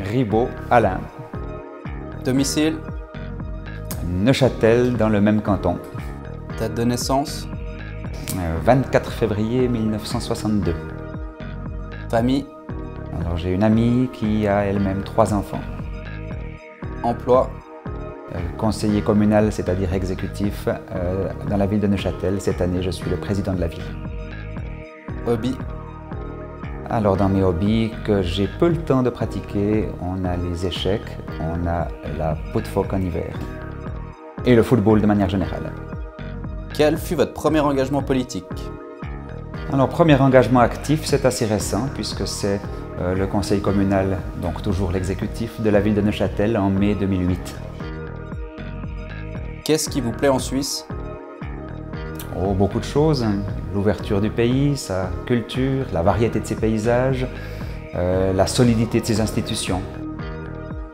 Ribaud, Alain. Domicile? Neuchâtel, dans le même canton. Date de naissance? 24 février 1962. Famille? Alors j'ai une amie qui a elle-même 3 enfants. Emploi? Conseiller communal, c'est-à-dire exécutif, dans la ville de Neuchâtel. Cette année, je suis le président de la ville. Hobby? Alors dans mes hobbies que j'ai peu le temps de pratiquer, on a les échecs, on a la peau de phoque en hiver et le football de manière générale. Quel fut votre premier engagement politique? Alors premier engagement actif, c'est assez récent puisque c'est le conseil communal, donc toujours l'exécutif de la ville de Neuchâtel en mai 2008. Qu'est-ce qui vous plaît en Suisse? Oh, beaucoup de choses, l'ouverture du pays, sa culture, la variété de ses paysages, la solidité de ses institutions.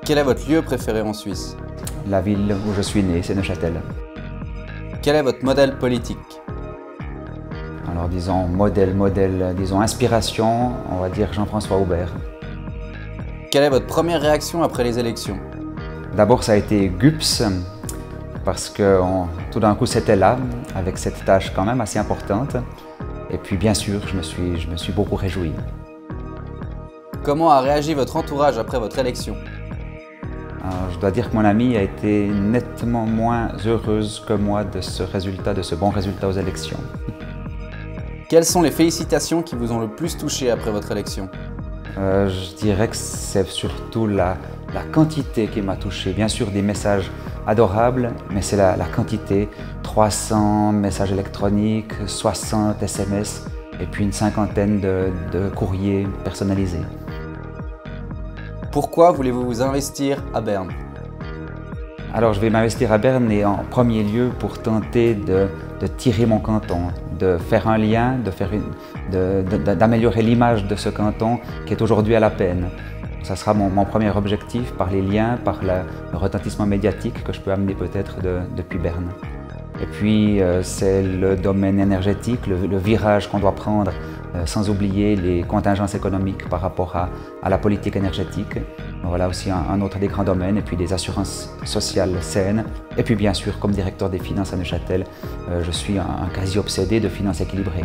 Quel est votre lieu préféré en Suisse? La ville où je suis né, c'est Neuchâtel. Quel est votre modèle politique? Alors disons disons inspiration, on va dire Jean-François Aubert. Quelle est votre première réaction après les élections? D'abord ça a été GUPS, parce que tout d'un coup c'était là, avec cette tâche quand même assez importante. Et puis bien sûr, je me suis beaucoup réjoui. Comment a réagi votre entourage après votre élection? Alors, je dois dire que mon amie a été nettement moins heureuse que moi de ce résultat, de ce bon résultat aux élections. Quelles sont les félicitations qui vous ont le plus touché après votre élection? Je dirais que c'est surtout la quantité qui m'a touché. Bien sûr, des messages adorables, mais c'est la quantité. 300 messages électroniques, 60 SMS et puis une cinquantaine de courriers personnalisés. Pourquoi voulez-vous vous investir à Berne? Alors, je vais m'investir à Berne et en premier lieu pour tenter de tirer mon canton, de faire un lien, d'améliorer l'image de ce canton qui est aujourd'hui à la peine. Ça sera mon premier objectif par les liens, par le retentissement médiatique que je peux amener peut-être depuis Berne. Et puis c'est le domaine énergétique, le virage qu'on doit prendre sans oublier les contingences économiques par rapport à la politique énergétique. Voilà aussi un autre des grands domaines, et puis des assurances sociales saines. Et puis bien sûr, comme directeur des finances à Neuchâtel, je suis un quasi obsédé de finances équilibrées.